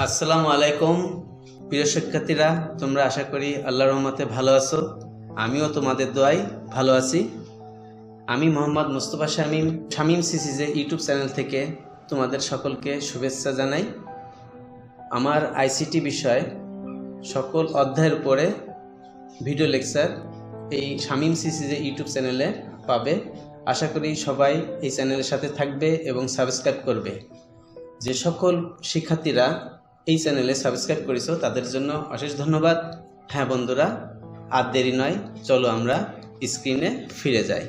আসসালামু আলাইকুম প্রিয় শিক্ষার্থীরা, তোমরা আশা করি আল্লাহর রহমতে ভালো আছো। আমিও তোমাদের দোয়ায় ভালো আছি। আমি মোহাম্মদ মুস্তফা শামীম, শামীম সিসিজে ইউটিউব চ্যানেল থেকে তোমাদের সকলকে শুভেচ্ছা জানাই। আমার আইসিটি বিষয় সকল অধ্যায়ের উপরে ভিডিও লেকচার এই শামীম সিসিজে ইউটিউব চ্যানেলে পাবে। আশা করি সবাই এই চ্যানেলের সাথে থাকবে এবং সাবস্ক্রাইব করবে। যে সকল শিক্ষার্থীরা এই চ্যানেলে সাবস্ক্রাইব করেছো তাদের জন্য অশেষ ধন্যবাদ। হ্যাঁ বন্ধুরা, আর দেরি নয়, চলো আমরা স্ক্রিনে ফিরে যাই।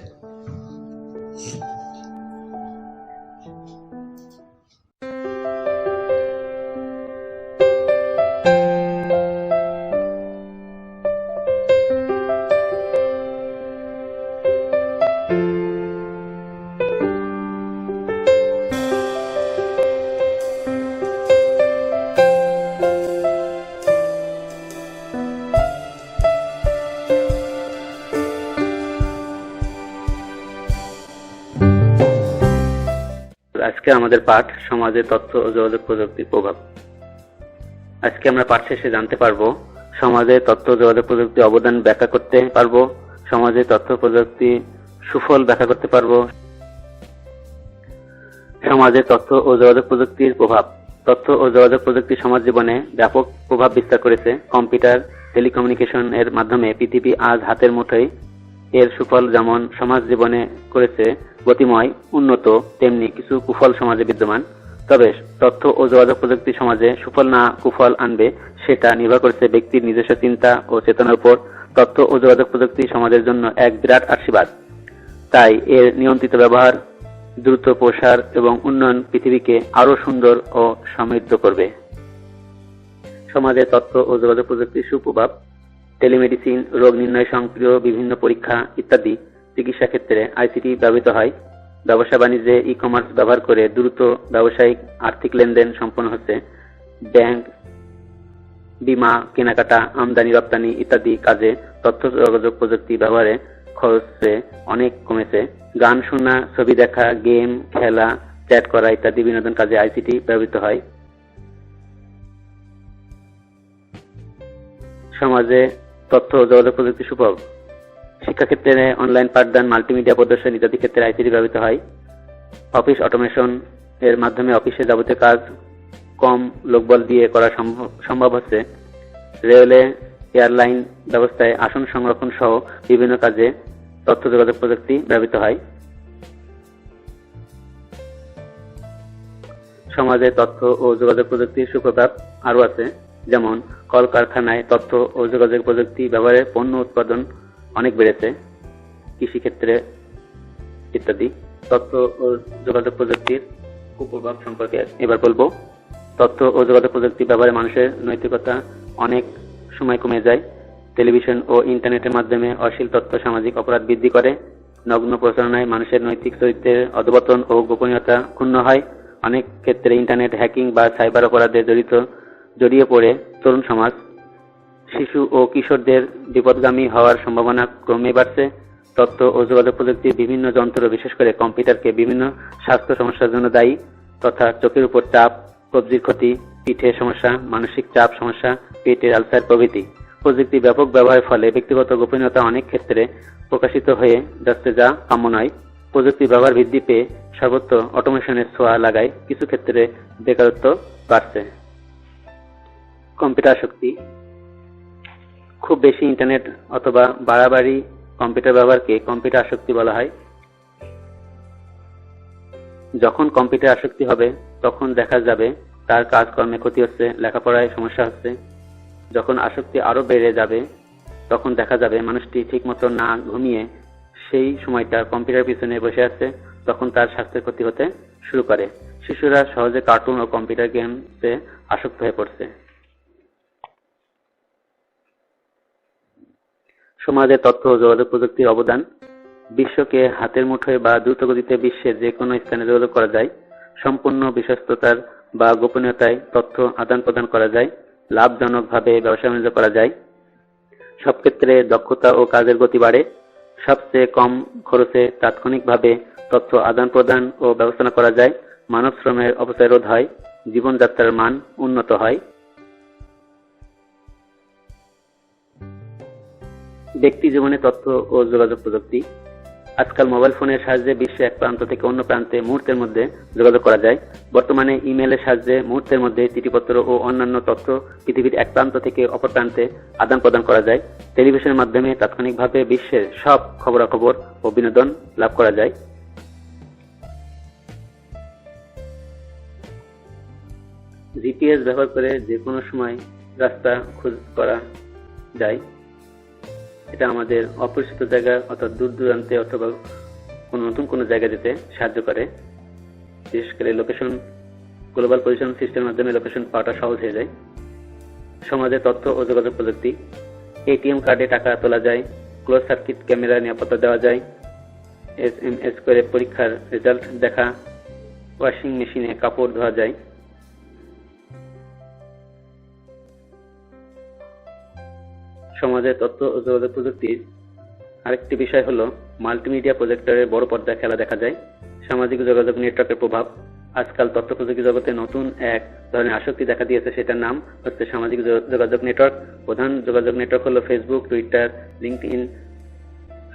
আজকে আমাদের পাঠ সমাজে তথ্য ও যোগাযোগ প্রযুক্তির প্রভাব। আজকে আমরা পাঠ শেষে জানতে পারবো সমাজে তথ্য ও যোগাযোগ প্রযুক্তির অবদান ব্যাখ্যা করতে পারবো, সমাজে তথ্য প্রযুক্তি সুফল ব্যাখ্যা করতে পারবো। সমাজে তথ্য ও যোগাযোগ প্রযুক্তির প্রভাব। তথ্য ও যোগাযোগ প্রযুক্তি সমাজ জীবনে ব্যাপক প্রভাব বিস্তার করেছে। কম্পিউটার, টেলিকমিউনিকেশন এর মাধ্যমে পৃথিবী আজ হাতের মুঠোয়। এর সুফল যেমন সমাজ জীবনে করেছে গতিময় উন্নত, তেমনি কিছু কুফল সমাজে বিদ্যমান। তবে তথ্য ও যোগাযোগ প্রযুক্তি সমাজে সুফল না কুফল আনবে সেটা নির্ভর করছে ব্যক্তির নিজস্ব চিন্তা ও চেতনার উপর। তথ্য ও যোগাযোগ প্রযুক্তি সমাজের জন্য এক বিরাট আশীর্বাদ। তাই এর নিয়ন্ত্রিত ব্যবহার, দ্রুত প্রসার এবং উন্নয়ন পৃথিবীকে আরো সুন্দর ও সমৃদ্ধ করবে। সমাজে তথ্য ও যোগাযোগ প্রযুক্তির সুপ্রভাব। টেলিমেডিসিন, রোগ নির্ণয় সংক্রিয় বিভিন্ন পরীক্ষা ইত্যাদি চিকিৎসা ক্ষেত্রে আইসিটি ব্যবহৃত হয়। ব্যবসা বাণিজ্যে ই-কমার্স ব্যবহার করে দ্রুত ব্যবসায়িক আর্থিক লেনদেন সম্পন্ন হচ্ছে। ব্যাংক, বীমা, কেনাকাটা, আমদানি রপ্তানি ইত্যাদি কাজে তথ্য যোগাযোগ প্রযুক্তি ব্যবহারে খরচে অনেক কমেছে। গান শোনা, ছবি দেখা, গেম খেলা, চ্যাট করা ইত্যাদি বিনোদন কাজে আইসিটি ব্যবহৃত হয়। সমাজে তথ্য ও যোগাযোগ প্রযুক্তি সুফল। শিক্ষাক্ষেত্রে অনলাইন পাঠদান, মাল্টিমিডিয়া প্রদর্শন ইত্যাদি ক্ষেত্রে আইসিটি ব্যবহৃত হয়। অফিস অটোমেশন এর মাধ্যমে অফিসে যাবতীয় কাজ কম লোকবল দিয়ে করা সম্ভব হচ্ছে। রেলওয়ে, এয়ারলাইন ব্যবস্থায় আসন সংরক্ষণ সহ বিভিন্ন কাজে তথ্য যোগাযোগ প্রযুক্তি ব্যবহৃত হয়। সমাজে তথ্য ও যোগাযোগ প্রযুক্তির সুপ্রভাব আরো আছে, যেমন কলকারখানায় তথ্য ও যোগাযোগ প্রযুক্তি ব্যবহারে পণ্য উৎপাদন অনেক বেড়েছে। কৃষিক্ষেত্রে ইত্যাদি। তথ্য ও যোগাযোগ প্রযুক্তির কুপ্রভাব সম্পর্কে এবার বলবো। তথ্য ও যোগাযোগ প্রযুক্তি ব্যবহারে মানুষের নৈতিকতা অনেক সময় কমে যায়। টেলিভিশন ও ইন্টারনেটের মাধ্যমে অশ্লীল তথ্য সামাজিক অপরাধ বৃদ্ধি করে। নগ্ন প্রচারণায় মানুষের নৈতিক চরিত্রের অধঃপতন ও গোপনীয়তা ক্ষুণ্ণ হয়। অনেক ক্ষেত্রে ইন্টারনেট হ্যাকিং বা সাইবার অপরাধে জড়িয়ে পড়ে তরুণ সমাজ। শিশু ও কিশোরদের বিপদগামী হওয়ার সম্ভাবনা ক্রমে বাড়ছে। তথ্য ও যোগাযোগ প্রযুক্তির বিভিন্ন যন্ত্র, বিশেষ করে কম্পিউটারকে বিভিন্ন স্বাস্থ্য সমস্যার জন্য দায়ী, তথা চোখের উপর চাপ, কবজির ক্ষতি, পিঠের সমস্যা, মানসিক চাপ সমস্যা, পেটের আলসার প্রভৃতি। প্রযুক্তির ব্যাপক ব্যবহারের ফলে ব্যক্তিগত গোপনীয়তা অনেক ক্ষেত্রে প্রকাশিত হয়ে যাচ্ছে, যা কাম্য নয়। প্রযুক্তির ব্যবহার বৃদ্ধি পেয়ে সর্বত্র অটোমেশনের ছোঁয়া লাগায় কিছু ক্ষেত্রে বেকারত্ব বাড়ছে। কম্পিউটার আসক্তি। খুব বেশি ইন্টারনেট অথবা বাড়াবাড়ি কম্পিউটার ব্যবহারকে কম্পিউটার আসক্তি বলা হয়। যখন কম্পিউটার আসক্তি হবে তখন দেখা যাবে তার কাজকর্মে ক্ষতি হচ্ছে, লেখাপড়ায় সমস্যা হচ্ছে। যখন আসক্তি আরো বেড়ে যাবে তখন দেখা যাবে মানুষটি ঠিকমতো না ঘুমিয়ে সেই সময়টা কম্পিউটার পিছনে বসে আছে, তখন তার স্বাস্থ্যের ক্ষতি হতে শুরু করে। শিশুরা সহজে কার্টুন ও কম্পিউটার গেমসে আসক্ত হয়ে পড়ছে। সমাজে তথ্য ও যোগাযোগ প্রযুক্তির অবদান। বিশ্বকে হাতের মুঠোয় বা দ্রুতগতিতে বিশ্বের যে কোনো স্থানে যোগাযোগ করা যায়। সম্পূর্ণ বিশ্বস্ততার বা গোপনীয়তায় তথ্য আদান প্রদান করা যায়। লাভজনকভাবে ব্যবসা বাণিজ্য করা যায়। সব ক্ষেত্রে দক্ষতা ও কাজের গতি বাড়ে। সবচেয়ে কম খরচে তাৎক্ষণিকভাবে তথ্য আদান প্রদান ও ব্যবস্থাপনা করা যায়। মানব শ্রমের অপচয় রোধ হয়। জীবনযাত্রার মান উন্নত হয়। ব্যক্তি জীবনে তথ্য ও যোগাযোগ প্রযুক্তি। আজকাল মোবাইল ফোনের সাহায্যে বিশ্বের এক প্রান্ত থেকে অন্য প্রান্তে মুহূর্তের মধ্যে যোগাযোগ করা যায়। বর্তমানে ইমেইলের সাহায্যে মুহূর্তের মধ্যে চিঠিপত্র ও অন্যান্য তথ্য পৃথিবীর এক প্রান্ত থেকে অপর প্রান্তে আদান প্রদান করা যায়। টেলিভিশনের মাধ্যমে তাৎক্ষণিকভাবে বিশ্বের সব খবরাখবর ও বিনোদন লাভ করা যায়। জিপিএস ব্যবহার করে যে কোনো সময় রাস্তা খোঁজ করা যায়। এটা আমাদের অপরিচিত জায়গা অর্থাৎ দূর দূরান্তে অথবা নতুন কোনো জায়গা যেতে সাহায্য করে। বিশেষ করে লোকেশন, গ্লোবাল পজিশন সিস্টেমের মাধ্যমে লোকেশন পাওয়াটা সহজ হয়ে যায়। সমাজে তথ্য ও যোগাযোগ প্রযুক্তি। এটিএম কার্ডে টাকা তোলা যায়, ক্লোজ সার্কিট ক্যামেরা নিরাপত্তা দেওয়া যায়, এসএমএস করে পরীক্ষার রেজাল্ট দেখা, ওয়াশিং মেশিনে কাপড় ধোয়া যায়। সমাজে তথ্য ও যোগাযোগ প্রযুক্তির আরেকটি বিষয় হলো মাল্টিমিডিয়া প্রজেক্টরের বড় পর্দায় খেলা দেখা যায়। সামাজিক যোগাযোগ নেটওয়ার্কের প্রভাব। আজকাল তথ্য প্রযুক্তি জগতে নতুন এক ধরনের আসক্তি দেখা দিয়েছে, সেটার নাম হচ্ছে সামাজিক যোগাযোগ নেটওয়ার্ক। প্রধান যোগাযোগ নেটওয়ার্ক হলো ফেসবুক, টুইটার, লিঙ্কডইন,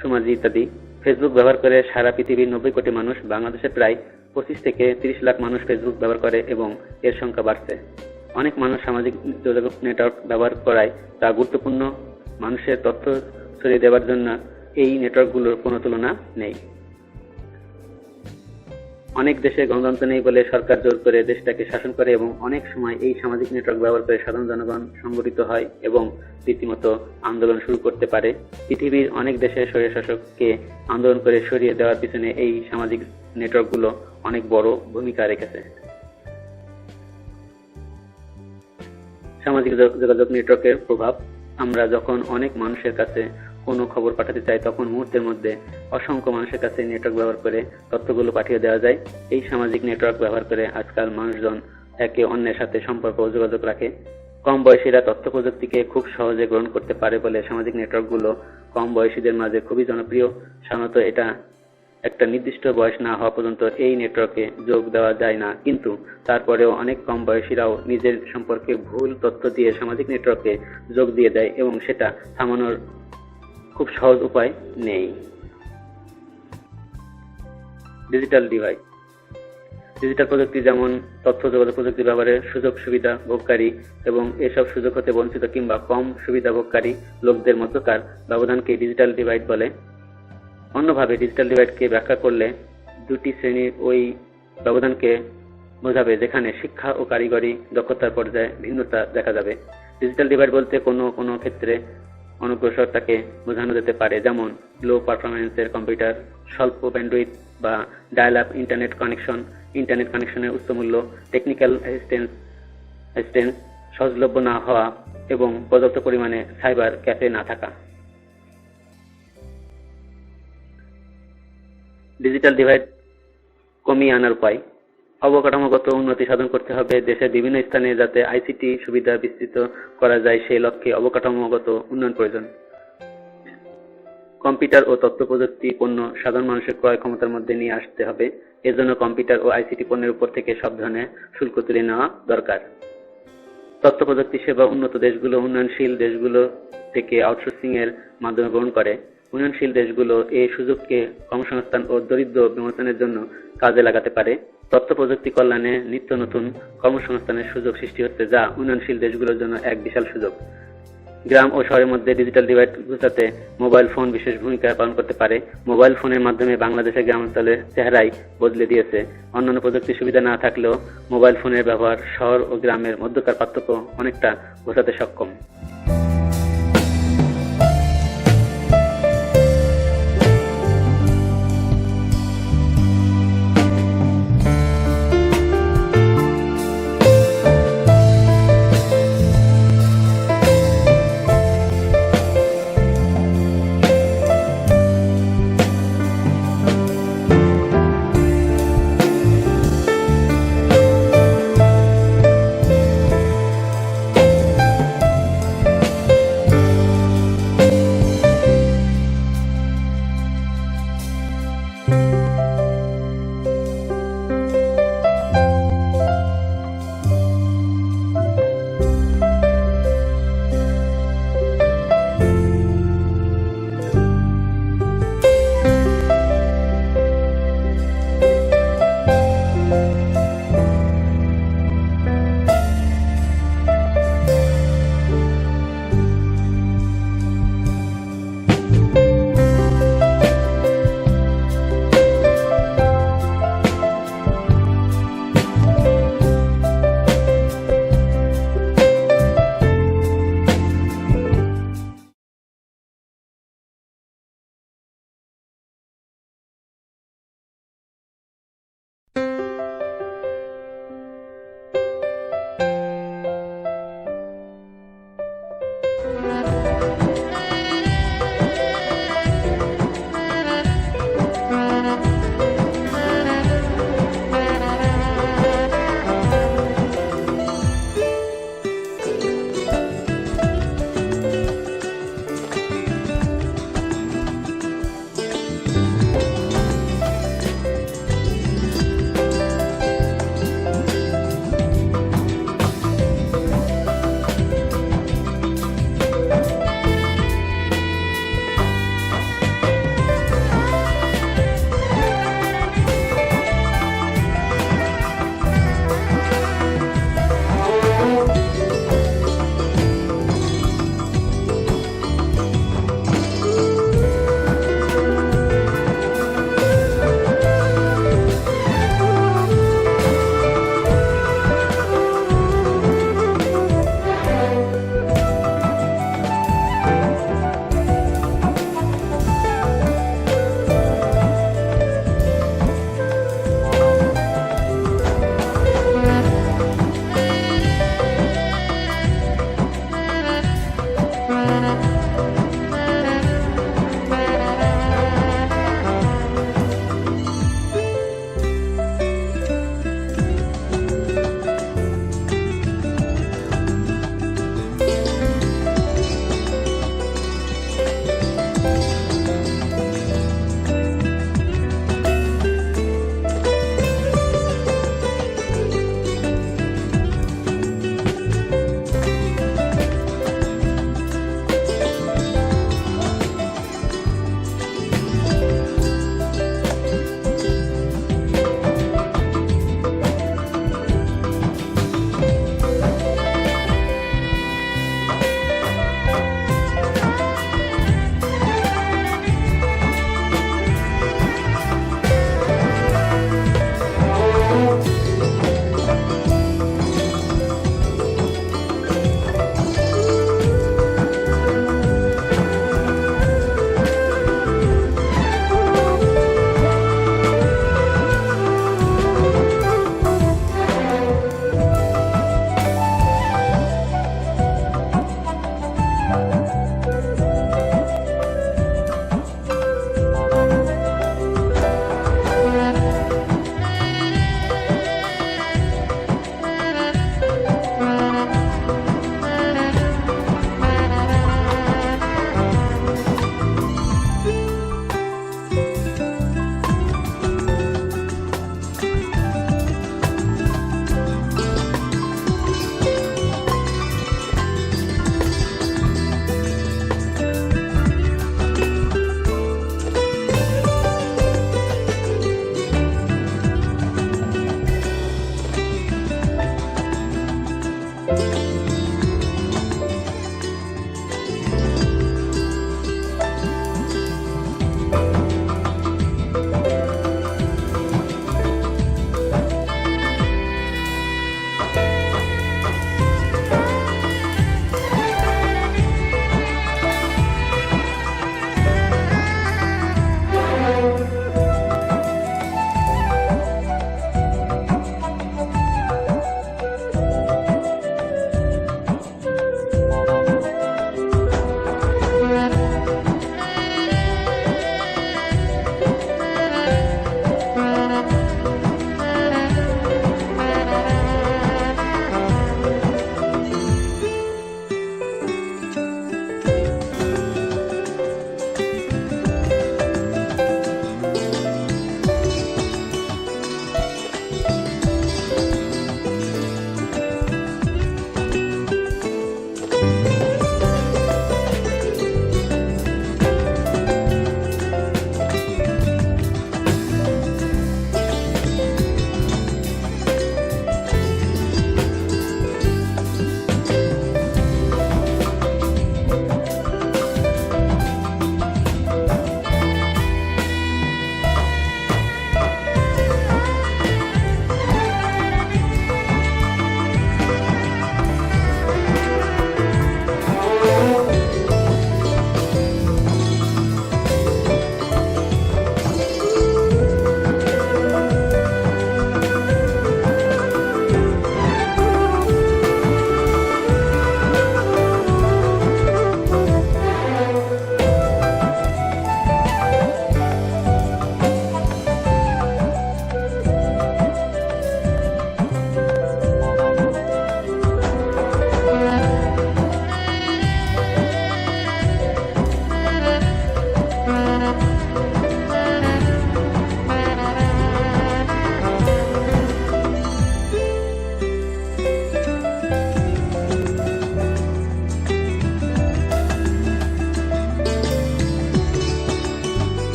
সমাজি ইত্যাদি। ফেসবুক ব্যবহার করে সারা পৃথিবীর 90 কোটি মানুষ। বাংলাদেশে প্রায় 25 থেকে 30 লাখ মানুষ ফেসবুক ব্যবহার করে এবং এর সংখ্যা বাড়ছে। অনেক মানুষ সামাজিক যোগাযোগ নেটওয়ার্ক ব্যবহার করায় তা গুরুত্বপূর্ণ। মানুষের তথ্য ছড়িয়ে দেওয়ার জন্য এই নেটওয়ার্কগুলোর কোনো তুলনা নেই। অনেক দেশে গণতন্ত্র নেই বলে সরকার জোর করে দেশটাকে শাসন করে এবং অনেক সময় এই সামাজিক নেটওয়ার্ক ব্যবহার করে সাধারণ জনগণ সংগঠিত হয় এবং রীতিমতো আন্দোলন শুরু করতে পারে। পৃথিবীর অনেক দেশে স্বৈরশাসককে আন্দোলন করে সরিয়ে দেওয়ার পিছনে এই সামাজিক নেটওয়ার্কগুলো অনেক বড় ভূমিকা রেখেছে। সামাজিক যোগাযোগ নেটওয়ার্কের প্রভাব। আমরা যখন অনেক মানুষের কাছে কোনো খবর পাঠাতে চাই তখন মুহূর্তের মধ্যে অসংখ্য মানুষের কাছে নেটওয়ার্ক ব্যবহার করে তথ্যগুলো পাঠিয়ে দেওয়া যায়। এই সামাজিক নেটওয়ার্ক ব্যবহার করে আজকাল মানুষজন একে অন্যের সাথে সম্পর্ক ও যোগাযোগ রাখে। কম বয়সীরা তথ্য প্রযুক্তিকে খুব সহজে গ্রহণ করতে পারে বলে সামাজিক নেটওয়ার্কগুলো কম বয়সীদের মাঝে খুবই জনপ্রিয়। সাধারণত এটা একটা নির্দিষ্ট বয়স না হওয়া পর্যন্ত এই নেটওয়ার্কে যোগ দেওয়া যায় না, কিন্তু তারপরেও অনেক কম বয়সীরাও নিজের সম্পর্কে ভুল তথ্য দিয়ে সামাজিক নেটওয়ার্কে যোগ দিয়ে দেয় এবং সেটা থামানোর খুব সহজ উপায় নেই। Digital divide. ডিজিটাল প্রযুক্তি যেমন তথ্য যোগাযোগ প্রযুক্তি ব্যবহারের সুযোগ সুবিধা ভোগকারী এবং এসব সুযোগ হতে বঞ্চিত কিংবা কম সুবিধা ভোগকারী লোকদের মধ্যকার ব্যবধানকে ডিজিটাল ডিভাইড বলে। অন্যভাবে ডিজিটাল ডিভাইডকে ব্যাখ্যা করলে দুটি শ্রেণীর ওই ব্যবধানকে বোঝাবে যেখানে শিক্ষা ও কারিগরি দক্ষতার পর্যায়ে ভিন্নতা দেখা যাবে। ডিজিটাল ডিভাইড বলতে কোনো কোনো ক্ষেত্রে অনগ্রসরতাকে বোঝানো যেতে পারে, যেমন লো পারফরমেন্সের কম্পিউটার, স্বল্প ব্যান্ডউইথ বা ডায়াল আপ ইন্টারনেট কানেকশনের উচ্চ মূল্য, টেকনিক্যাল অ্যাসিস্ট্যান্স সহজলভ্য না হওয়া এবং পর্যাপ্ত পরিমাণে সাইবার ক্যাফে না থাকা। ডিজিটাল ডিভাইড কমিয়ে আনার উপায়। অবকাঠামোগত উন্নতি সাধন করতে হবে। দেশের বিভিন্ন স্থানে যাতে আইসিটি সুবিধা বিস্তৃত করা যায় সেই লক্ষ্যে অবকাঠামোগত উন্নয়ন প্রয়োজন। কম্পিউটার ও তথ্য প্রযুক্তি পণ্য সাধারণ মানুষের ক্রয় ক্ষমতার মধ্যে নিয়ে আসতে হবে। এজন্য কম্পিউটার ও আইসিটি পণ্যের উপর থেকে সব ধরনের শুল্ক তুলে নেওয়া দরকার। তথ্য প্রযুক্তি সেবা উন্নত দেশগুলো উন্নয়নশীল দেশগুলো থেকে আউটসোর্সিং এর মাধ্যমে গ্রহণ করে। উন্নয়নশীল দেশগুলো এই সুযোগকে কর্মসংস্থান ও দরিদ্র বিমোচনের জন্য কাজে লাগাতে পারে। তথ্য প্রযুক্তি কল্যাণে নিত্য নতুন কর্মসংস্থানের সুযোগ সৃষ্টি হচ্ছে, যা উন্নয়নশীল দেশগুলোর জন্য এক বিশাল সুযোগ। গ্রাম ও শহরের মধ্যে ডিজিটাল ডিভাইড ঘুচাতে মোবাইল ফোন বিশেষ ভূমিকা পালন করতে পারে। মোবাইল ফোনের মাধ্যমে বাংলাদেশের গ্রামাঞ্চলের চেহারাই বদলে দিয়েছে। অন্যান্য প্রযুক্তি সুবিধা না থাকলেও মোবাইল ফোনের ব্যবহার শহর ও গ্রামের মধ্যকার পার্থক্য অনেকটা ঘোচাতে সক্ষম।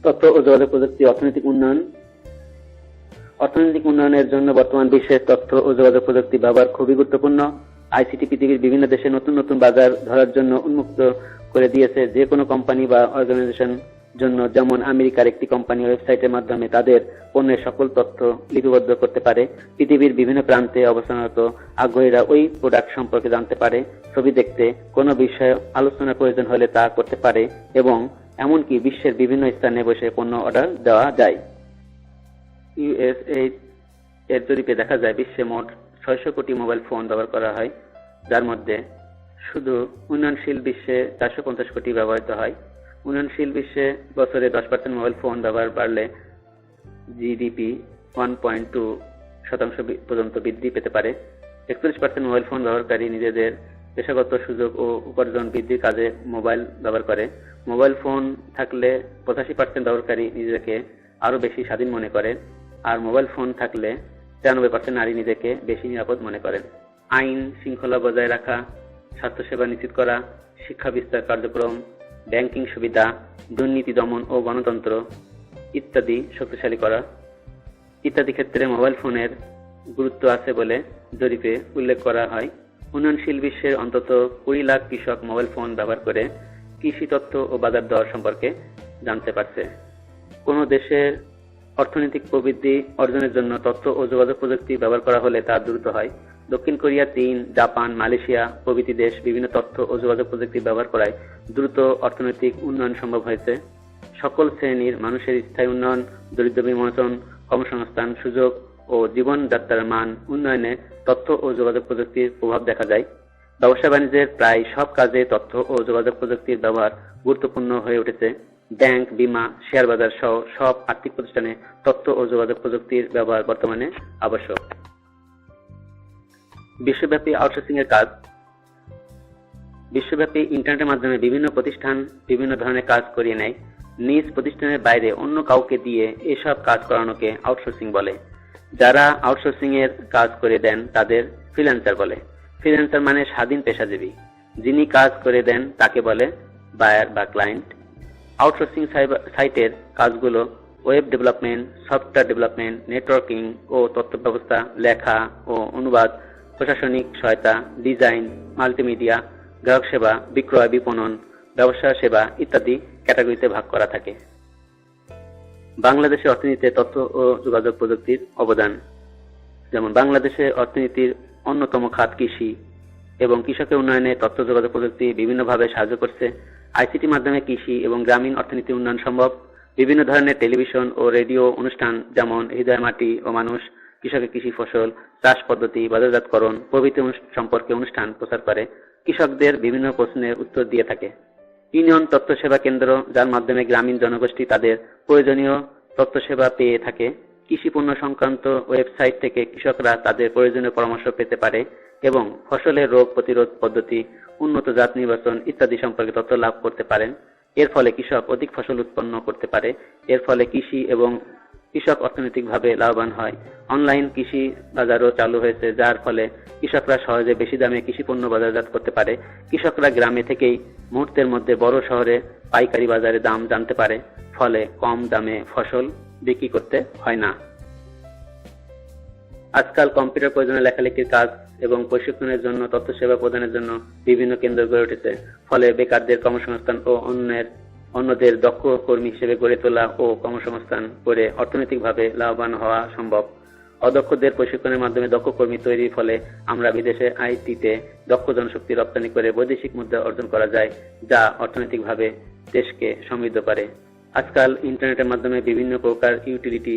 তথ্য ও যোগাযোগ প্রযুক্তি অর্থনৈতিক উন্নয়ন। অর্থনৈতিক উন্নয়নের জন্য বর্তমান বিশ্বে তথ্য ও যোগাযোগ প্রযুক্তি ব্যবহার খুবই গুরুত্বপূর্ণ। আইসিটি পৃথিবীর বিভিন্ন দেশে নতুন নতুন বাজার ধরার জন্য উন্মুক্ত করে দিয়েছে। যে কোনো কোম্পানি বা অর্গানাইজেশন জন্য, যেমন আমেরিকার একটি কোম্পানি ওয়েবসাইটের মাধ্যমে তাদের পণ্যের সকল তথ্য লিপিবদ্ধ করতে পারে। পৃথিবীর বিভিন্ন প্রান্তে অবস্থানরত আগ্রহীরা ওই প্রোডাক্ট সম্পর্কে জানতে পারে, ছবি দেখতে, কোনো বিষয়ে আলোচনার প্রয়োজন হলে তা করতে পারে এবং এমনকি বিশ্বের বিভিন্ন স্থানে বসে পণ্য অর্ডার দেওয়া যায়। ইউএসএইড এর জরিপে দেখা যায় বিশ্বে মোট 600 কোটি মোবাইল ফোন ব্যবহার করা হয়, যার মধ্যে শুধু উন্নয়নশীল বিশ্বে 450 কোটি ব্যবহৃত হয়। উন্নয়নশীল বিশ্বে বছরে 10% মোবাইল ফোন ব্যবহার বাড়লে জিডিপি 1.2% পর্যন্ত বৃদ্ধি পেতে পারে। 41% মোবাইল ফোন ব্যবহারকারী নিজেদের পেশাগত সুযোগ ও উপার্জন বৃদ্ধির কাজে মোবাইল ব্যবহার করে। মোবাইল ফোন থাকলে 85% ব্যবহারকারী নিজেকে আরো বেশি স্বাধীন মনে করে, আর মোবাইল ফোন থাকলে 93% নারী নিজেকে বেশি নিরাপদ মনে করেন। আইন শৃঙ্খলা বজায় রাখা, স্বাস্থ্যসেবা নিশ্চিত করা, শিক্ষা বিস্তার কার্যক্রম, ব্যাংকিং সুবিধা, দুর্নীতি দমন ও গণতন্ত্র ইত্যাদি শক্তিশালী করা ইত্যাদি ক্ষেত্রে মোবাইল ফোনের গুরুত্ব আছে বলে জরিপে উল্লেখ করা হয়। উন্নয়নশীল বিশ্বের অন্তত 20 লাখ কৃষক মোবাইল ফোন ব্যবহার করে কৃষি তথ্য ও বাজার দর সম্পর্কে জানতে পারছে। কোন দেশের অর্থনৈতিক প্রবৃদ্ধি অর্জনের জন্য তথ্য ও যোগাযোগ প্রযুক্তি ব্যবহার করা হলে তা দ্রুত হয়। দক্ষিণ কোরিয়া, চীন, জাপান, মালয়েশিয়া প্রভৃতি দেশ বিভিন্ন তথ্য ও যোগাযোগ প্রযুক্তি ব্যবহার করায় দ্রুত অর্থনৈতিক উন্নয়ন সম্ভব হয়েছে। সকল শ্রেণীর মানুষের স্থায়ী উন্নয়ন, দরিদ্র বিমোচন, কর্মসংস্থান সুযোগ ও জীবনযাত্রার মান উন্নয়নে তথ্য ও যোগাযোগ প্রযুক্তির প্রভাব দেখা যায়। ব্যবসা বাণিজ্যের প্রায় সব কাজে তথ্য ও যোগাযোগ প্রযুক্তির ব্যবহার গুরুত্বপূর্ণ হয়ে উঠেছে। ব্যাংক, বীমা, শেয়ার বাজার সহ সব আর্থিক প্রতিষ্ঠানে তথ্য ও যোগাযোগ প্রযুক্তির ব্যবহার বর্তমানে আবশ্যক। বিশ্বব্যাপী আউটসোর্সিং এর কাজ। বিশ্বব্যাপী ইন্টারনেটের মাধ্যমে বিভিন্ন প্রতিষ্ঠান বিভিন্ন ধরনের কাজ করিয়ে নেয়। নিজ প্রতিষ্ঠানের বাইরে অন্য কাউকে দিয়ে এসব কাজ করানোকে আউটসোর্সিং বলে। যারা আউটসোর্সিং এর কাজ করে দেন তাদের ফ্রিল্যান্সার বলে। ফ্রিল্যান্সার মানে স্বাধীন পেশাজীবী। যিনি কাজ করে দেন তাকে বলে বায়ার বা ক্লায়েন্ট। আউটসোর্সিং সাইটের কাজগুলো web development, software development, networking ও তথ্য ব্যবস্থা, লেখা ও অনুবাদ, প্রশাসনিক সহায়তা, ডিজাইন, মাল্টিমিডিয়া, গ্রাহক সেবা, বিক্রয়, বিপণন, ব্যবসা সেবা ইত্যাদি ক্যাটাগরিতে ভাগ করা থাকে। বাংলাদেশের অর্থনীতিতে তথ্য ও যোগাযোগ প্রযুক্তির অবদান। যেমন বাংলাদেশের অর্থনীতির অন্যতম খাত কৃষি এবং কৃষকের উন্নয়নে তথ্য যোগাযোগ প্রযুক্তি বিভিন্নভাবে সাহায্য করছে। আইসিটি মাধ্যমে কৃষি এবং গ্রামীণ অর্থনীতি উন্নয়ন সম্ভব। বিভিন্ন ধরনের টেলিভিশন ও রেডিও অনুষ্ঠান যেমন হৃদয় মাটি ও মানুষ, কৃষকের কৃষি ফসল, চাষ পদ্ধতি, বাজারজাতকরণ প্রভৃতি সম্পর্কে অনুষ্ঠান প্রচার করে কৃষকদের বিভিন্ন প্রশ্নের উত্তর দিয়ে থাকে। ইউনিয়ন তথ্য সেবা কেন্দ্র, যার মাধ্যমে গ্রামীণ জনগোষ্ঠী তাদের প্রয়োজনীয় তথ্য সেবা পেয়ে থাকে। কৃষি পণ্য সংক্রান্ত ওয়েবসাইট থেকে কৃষকরা তাদের প্রয়োজনীয় পরামর্শ পেতে পারে এবং ফসলের রোগ প্রতিরোধ পদ্ধতি, উন্নত জাত নির্বাচন ইত্যাদি সম্পর্কে তথ্য লাভ করতে পারেন। এর ফলে কৃষক অধিক ফসল উৎপন্ন করতে পারে। এর ফলে কৃষি এবং কৃষক অর্থনৈতিকভাবে লাভবান হয়। অনলাইন কৃষি বাজারও চালু হয়েছে, যার ফলে কৃষকরা সহজে বেশি দামে কৃষি পণ্য বাজারজাত করতে পারে। কৃষকরা গ্রামে থেকেই মুহূর্তের মধ্যে বড় শহরে পাইকারি বাজারে দাম জানতে পারে, ফলে কম দামে ফসল বিক্রি করতে হয় না। আজকাল কম্পিউটার প্রয়োজনে লেখালেখির কাজ এবং প্রশিক্ষণের জন্য তথ্য সেবা প্রদানের জন্য বিভিন্ন কেন্দ্র গড়ে উঠেছে। ফলে বেকারদের কর্মসংস্থান ও অন্যদের দক্ষ কর্মী হিসেবে গড়ে তোলা ও কর্মসংস্থান করে অর্থনৈতিকভাবে লাভবান হওয়া সম্ভব। অদক্ষদের প্রশিক্ষণের মাধ্যমে দক্ষ কর্মী তৈরির ফলে আমরা বিদেশে আইটিতে দক্ষ জনশক্তি রপ্তানি করে বৈদেশিক মুদ্রা অর্জন করা যায়, যা অর্থনৈতিকভাবে দেশকে সমৃদ্ধ করে। আজকাল ইন্টারনেটের মাধ্যমে বিভিন্ন প্রকার ইউটিলিটি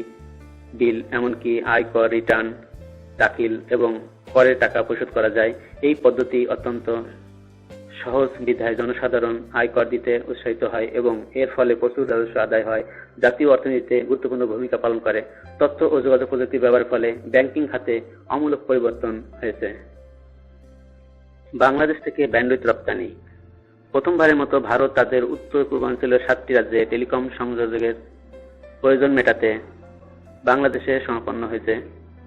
বিল, এমনকি আয়কর রিটার্ন দাখিল এবং করের টাকা পরিশোধ করা যায়। এই পদ্ধতি অত্যন্ত সহজ বিধায় জনসাধারণ আয়কর দিতে উৎসাহিত হয় এবং এর ফলে প্রচুর রাজস্ব আদায় হয়, জাতীয় অর্থনীতিতে গুরুত্বপূর্ণ ভূমিকা পালন করে। তথ্য ও যোগাযোগ প্রযুক্তি ব্যবহারের ফলে ব্যাংকিং খাতে আমূলক পরিবর্তন হয়েছে। বাংলাদেশ থেকে ব্যান্ডউইথ রপ্তানি। প্রথমবারের মতো ভারত তাদের উত্তর পূর্বাঞ্চলের 7টি রাজ্যে টেলিকম সংযোগের প্রয়োজন মেটাতে বাংলাদেশে সমাপন্ন হয়েছে।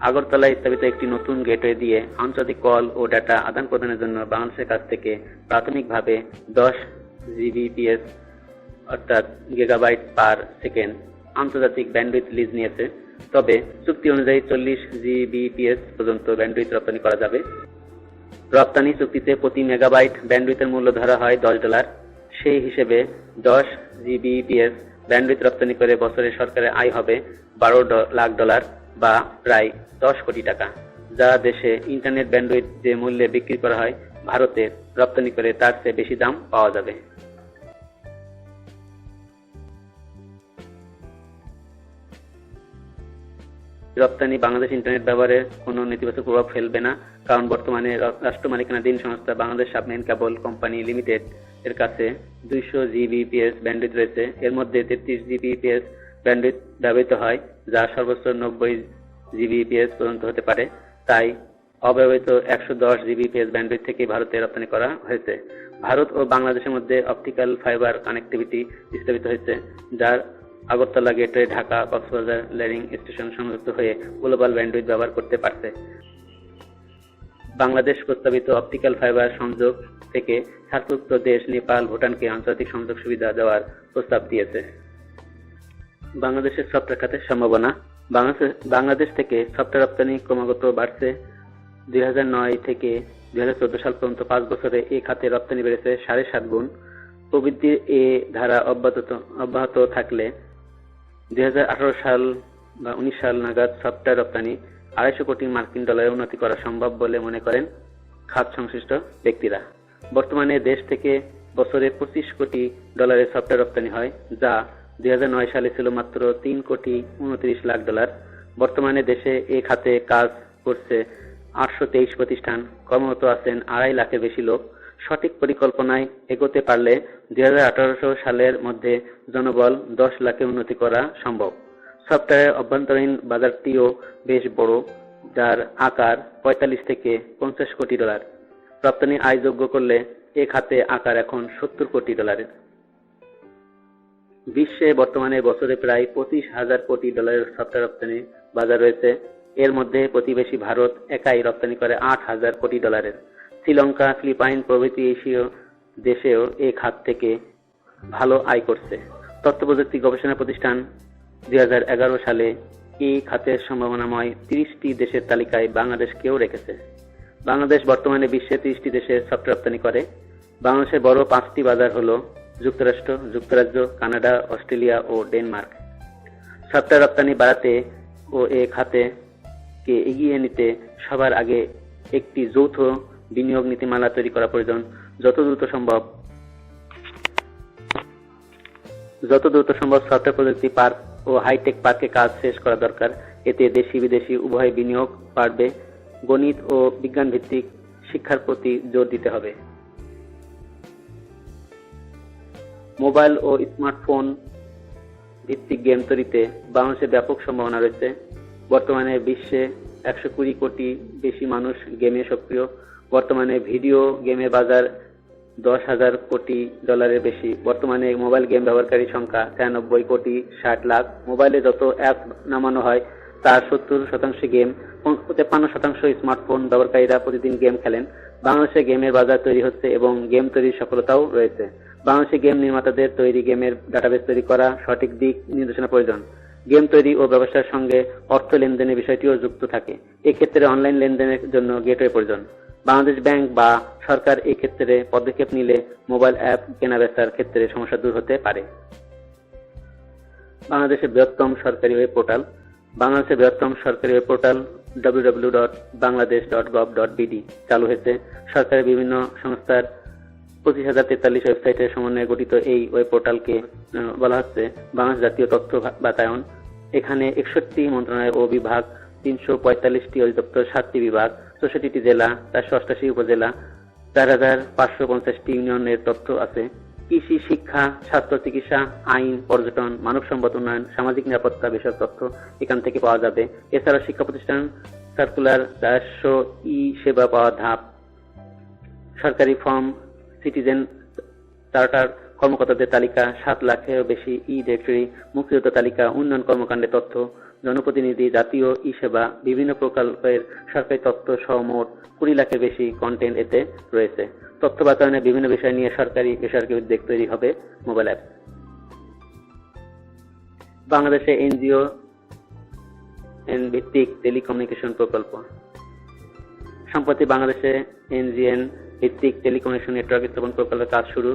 আগরতলায় স্থাপিত একটি নতুন গেটওয়ে দিয়ে আন্তর্জাতিক কল ও ডাটা আদান প্রদানের জন্য বাংলাদেশের কাছ থেকে প্রাথমিকভাবে 10 জিবিপিএস অর্থাৎ গিগাবাইট পার সেকেন্ড আন্তর্জাতিক ব্যান্ডউইথ লিজ নিয়েছে। তবে চুক্তি অনুযায়ী 40 জিবিপিএস পর্যন্ত ব্যান্ডউইথ রপ্তানি করা যাবে। রপ্তানি চুক্তিতে প্রতি মেগাবাইট ব্যান্ডউইথের মূল্য ধরা হয় $10। সেই হিসেবে 10 জিবিপিএস ব্যান্ডউইথ রপ্তানি করে বছরে সরকারের আয় হবে $12 লাখ বা প্রায় 10 কোটি টাকা, যা দেশে ইন্টারনেট ব্যান্ডউইথ যে মূল্যে বিক্রি করা হয় ভারতে রপ্তানি করে তার চেয়ে বেশি দাম পাওয়া যাবে। রপ্তানি বাংলাদেশ ইন্টারনেট ব্যবহারে কোনো নেতিবাচক প্রভাব ফেলবে না, কারণ বর্তমানে রাষ্ট্র মালিকানাধীন সংস্থা Bangladesh submarine cable company limited এর কাছে 200 জিবিপিএস ব্যান্ডউইথ রয়েছে। এর মধ্যে 33 জিবিপিএস ব্যান্ডউইথ ব্যবহৃত হয়, যা সর্বোচ্চ 90 জিবিপিএস পর্যন্ত হতে পারে। তাই অব্যবহৃত 110 জিবিপিএস ব্যান্ডউইথ থেকে ভারতে রপ্তানি করা হয়েছে। ভারত ও বাংলাদেশের মধ্যে অপটিক্যাল ফাইবার কানেক্টিভিটি স্থাপিত হয়েছে, যার Agartala gateway, Dhaka, Cox's Bazar landing station সংযুক্ত হয়ে গ্লোবাল ব্যান্ডউইথ ব্যবহার করতে পারছে। বাংলাদেশ প্রস্তাবিত অপটিক্যাল ফাইবার সংযোগ থেকে সার্কভুক্ত দেশ নেপাল, ভুটানকে আন্তর্জাতিক সংযোগ সুবিধা দেওয়ার প্রস্তাব দিয়েছে। বাংলাদেশের সফটওয়্যার খাতের সম্ভাবনা। বাংলাদেশ থেকে সফটওয়্যার রপ্তানি ক্রমাগত বাড়ছে। 2009 থেকে 2014 সাল পর্যন্ত 5 বছরে এই খাতে রপ্তানি বেড়েছে 7.5 গুণ। প্রবৃদ্ধির এ ধারা অব্যাহত থাকলে 2018 সাল বা 19 সাল নাগাদ সফটওয়্যার রপ্তানি $250 কোটি মার্কিন ডলারের উন্নতি করা সম্ভব বলে মনে করেন খাত সংশ্লিষ্ট ব্যক্তিরা। বর্তমানে দেশ থেকে বছরে $25 কোটি সফটওয়্যার রপ্তানি হয়, যা 2009 সালে ছিল মাত্র $3 কোটি 29 লাখ। বর্তমানে দেশে এ খাতে কাজ করছে 823 প্রতিষ্ঠান, কর্মরত আছেন 2.5 লাখের বেশি লোক। সঠিক পরিকল্পনায় এগোতে পারলে 2018 সালের মধ্যে জনবল 10 লাখে উন্নতি করা সম্ভব। সফটওয়্যারের অভ্যন্তরীণ বাজারটিও বেশ বড়, যার আকার $45 থেকে $50 কোটি। রপ্তানি আয়যোগ্য করলে এ খাতে আকার এখন $70 কোটি। বিশ্বে বর্তমানে বছরে প্রায় $25,000 কোটি সফটওয়্যার রপ্তানি বাজার রয়েছে। এর মধ্যে প্রতিবেশী ভারত একাই রপ্তানি করে $8,000 কোটি। শ্রীলঙ্কা, ফিলিপাইন প্রভৃতি এশীয় দেশেও এই খাত থেকে ভালো আয় করছে। তথ্য প্রযুক্তি গবেষণা প্রতিষ্ঠান 2011 সালে এই খাতের সম্ভাবনাময় 30টি দেশের তালিকায় বাংলাদেশকেও রেখেছে। বাংলাদেশ বর্তমানে বিশ্বে 30টি দেশে সফটওয়্যার রপ্তানি করে। বাংলাদেশের বড় 5টি বাজার হলো যুক্তরাষ্ট্র, যুক্তরাজ্য, কানাডা, অস্ট্রেলিয়া ও ডেনমার্ক। সফটওয়্যার রপ্তানি বাড়াতে ও এ খাতে কে এগিয়ে নিতে সবার আগে একটি যৌথ বিনিয়োগ নীতিমালা তৈরি করা প্রয়োজন। যত দ্রুত সম্ভব সফটওয়্যার প্রযুক্তি পার্ক ও হাইটেক পার্কে কাজ শেষ করা দরকার। এতে দেশি বিদেশি উভয় বিনিয়োগ বাড়বে। গণিত ও বিজ্ঞান ভিত্তিক শিক্ষার প্রতি জোর দিতে হবে। মোবাইল ও স্মার্টফোন ভিত্তিক গেম তৈরিতে বাংলাদেশে ব্যাপক সম্ভাবনা রয়েছে। বর্তমানে বিশ্বে 120 কোটি বেশি মানুষ গেমে সক্রিয়। বর্তমানে ভিডিও গেমের বাজার $10,000 কোটি বেশি। বর্তমানে মোবাইল গেম ব্যবহারকারীর সংখ্যা 93 কোটি 60 লাখ। মোবাইলে যত অ্যাপ নামানো হয় তার 70% গেম, 53% স্মার্টফোন ব্যবহারকারীরা প্রতিদিন গেম খেলেন। বাংলাদেশে গেমের বাজার তৈরি হচ্ছে এবং গেম তৈরির সফলতাও রয়েছে। বাংলাদেশে গেম নির্মাতাদের তৈরি গেমের ডাটাবেস তৈরি করা, সঠিক দিক নির্দেশনা প্রয়োজন। গেম তৈরি ও ব্যবসার সঙ্গে অর্থ লেনদেনের বিষয়টিও যুক্ত থাকে। এক্ষেত্রে অনলাইন লেনদেনের জন্য গেটওয়ে প্রয়োজন। বাংলাদেশ ব্যাংক বা সরকার এই ক্ষেত্রে পদক্ষেপ নিলে মোবাইল অ্যাপ কেনাবেচার ক্ষেত্রে সমস্যা দূর হতে পারে। বাংলাদেশের বৃহত্তম সরকারি ওয়েব পোর্টাল www.bangladesh.gov.bd চালু হয়েছে। সরকারের বিভিন্ন সংস্থার 25,043 ওয়েবসাইটের সমন্বয়ে গঠিত এই ওয়েব পোর্টালকে বলা হচ্ছে বাংলাদেশ জাতীয় তথ্য বাতায়ন। এখানে 61টি মন্ত্রণালয় ও বিভাগ, 345টি অধিদপ্তর, 7টি বিভাগ, 64টি জেলা, 488 উপজেলা, 4,550টি ইউনিয়নের তথ্য আছে। কৃষি, শিক্ষা, স্বাস্থ্য, চিকিৎসা, আইন, পর্যটন, মানব সম্পদ উন্নয়ন, সামাজিক নিরাপত্তা বিষয়ক তথ্য এখান থেকে পাওয়া যাবে। এছাড়া শিক্ষা প্রতিষ্ঠান, সার্কুলার, রাজস্ব, সেবা পাওয়ার ধাপ, সরকারি ফর্ম, সিটিজেন চার্টার, কর্মকর্তাদের তালিকা, 7 লাখেরও বেশি ডিরেক্টরি, মুক্তিযোদ্ধা তালিকা, উন্নয়ন কর্মকাণ্ডের তথ্য, জনপ্রতিনিধি, জাতীয় সেবা, বিভিন্ন প্রকল্পের সরকারি তথ্য সহ মোট 20 লাখের বেশি কন্টেন্ট এতে রয়েছে। তথ্য বাতায়নের বিভিন্ন বিষয় নিয়ে সরকারি বেসরকারি উদ্যোগ তৈরি হবে মোবাইল অ্যাপ। বাংলাদেশে এনজিও ভিত্তিক টেলিকমিউনিকেশন প্রকল্প। সম্প্রতি বাংলাদেশে এনজিএন ভিত্তিক টেলিকমিউনিকেশন নেটওয়ার্ক স্থাপন প্রকল্পের কাজ শুরু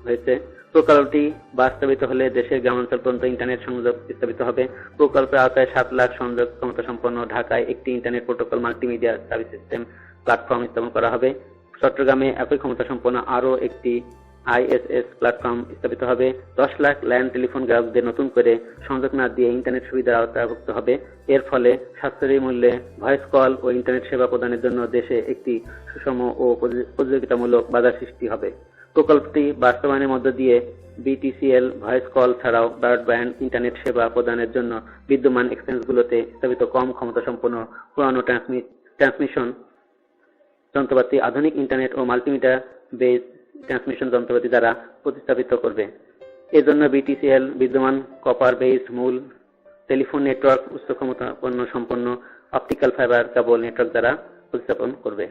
হয়েছে। প্রকল্পটি বাস্তবায়িত হলে দেশের গ্রামাঞ্চল পর্যন্ত ইন্টারনেট সংযোগ স্থাপিত হবে। প্রকল্পের আওতায় 7 লাখ সংযোগ ক্ষমতা সম্পন্ন ঢাকায় একটি internet protocol multimedia service system platform স্থাপন করা হবে। চট্টগ্রামে একই ক্ষমতা সম্পন্ন আরও একটি ISS প্ল্যাটফর্ম স্থাপিত হবে। 10 লাখ ল্যান্ড টেলিফোন গ্রাহকদের নতুন করে সংযোগ না দিয়ে ইন্টারনেট সুবিধার আওতাভুক্ত হবে। এর ফলে সাশ্রয়ী মূল্যে ভয়েস কল ও ইন্টারনেট সেবা প্রদানের জন্য দেশে একটি সুষম ও প্রতিযোগিতামূলক বাজার সৃষ্টি হবে। প্রকল্পটি বাস্তবায়নের মধ্য দিয়ে BTCL ভয়েস কল ছাড়াও ব্রডব্যান্ড ইন্টারনেট সেবা প্রদানের জন্য বিদ্যমান এক্সচেঞ্জগুলোতে স্থাপিত কম ক্ষমতা সম্পন্ন পুরানো ট্রান্সমিশন যন্ত্রপাতি আধুনিক ইন্টারনেট ও মাল্টিমিডিয়া বেস ট্রান্সমিশন যন্ত্রপাতি দ্বারা প্রতিস্থাপিত করবে। এজন্য BTCL বিদ্যমান কপার বেস মূল টেলিফোন নেটওয়ার্ক উচ্চ ক্ষমতাপন্ন সম্পন্ন অপটিক্যাল ফাইবার কেবল নেটওয়ার্ক দ্বারা প্রতিস্থাপন করবে।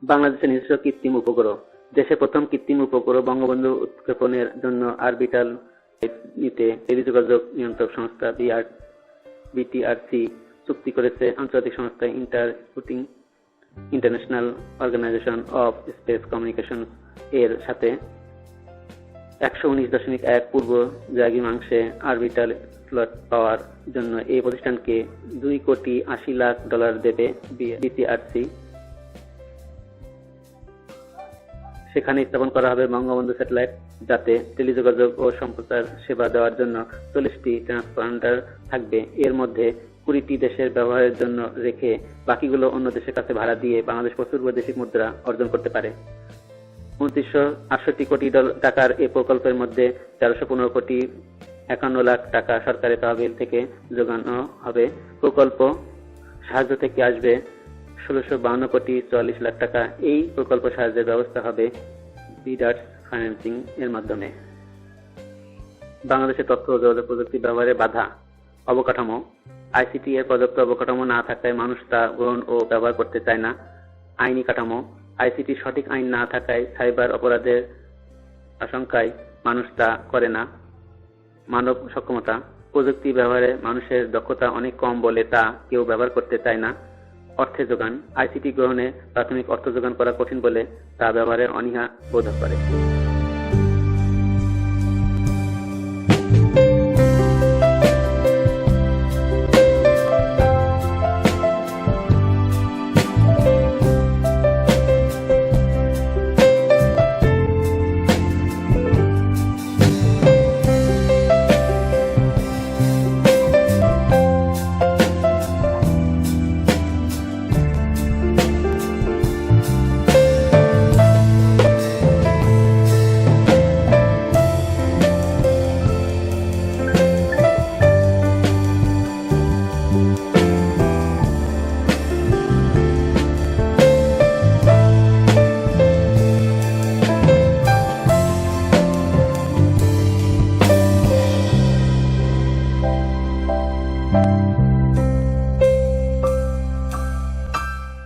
বাংলাদেশের নিজস্ব কৃত্রিম উপগ্রহ। দেশের প্রথম কৃত্রিম উপগ্রহ বঙ্গবন্ধু উৎক্ষেপণের জন্য অরবিটাল নিতে টেলিযোগাযোগ নিয়ন্ত্রক সংস্থা BTRC চুক্তি করেছে আন্তর্জাতিক সংস্থা international organization of space communication এর সাথে। 119.1 পূর্ব দ্রাঘিমাংশে অরবিটাল স্লট পাওয়ার জন্য এই প্রতিষ্ঠানকে $2,80,00,000 দেবে BTRC। সেখানে স্থাপন করা হবে বঙ্গবন্ধু স্যাটেলাইট, যাতে টেলিযোগাযোগ ও সম্প্রচার সেবা দেওয়ার জন্য 40টি ট্রান্সপন্ডার থাকবে। এর মধ্যে 20টি দেশের ব্যবহারের জন্য রেখে বাকিগুলো অন্য দেশের কাছে ভাড়া দিয়ে বাংলাদেশ প্রচুর বৈদেশিক মুদ্রা অর্জন করতে পারে। 2968 কোটি টাকার এই প্রকল্পের মধ্যে 1315 কোটি 51 লাখ টাকা সরকারের তহবিল থেকে যোগানো হবে। প্রকল্প সাহায্য থেকে আসবে 1652 কোটি 44 লাখ টাকা। এই প্রকল্প সাহায্যের ব্যবস্থা হবে বিডার্স ফাইন্যান্সিং এর মাধ্যমে। বাংলাদেশে তথ্য ও যোগাযোগ প্রযুক্তি ব্যবহারে বাধা। অবকাঠামো। ICT এর পর্যাপ্ত অবকাঠামো না থাকায় মানুষ তা গ্রহণ ও ব্যবহার করতে চায় না। আইনি কাঠামো। ICT সঠিক আইন না থাকায় সাইবার অপরাধের আশঙ্কায় মানুষ তা করে না। মানব সক্ষমতা। প্রযুক্তি ব্যবহারে মানুষের দক্ষতা অনেক কম বলে তা কেউ ব্যবহার করতে চায় না। অর্থের যোগান। ICT গ্রহণে প্রাথমিক অর্থ যোগান করা কঠিন বলে তা ব্যবহারের অনীহা বোধ করে।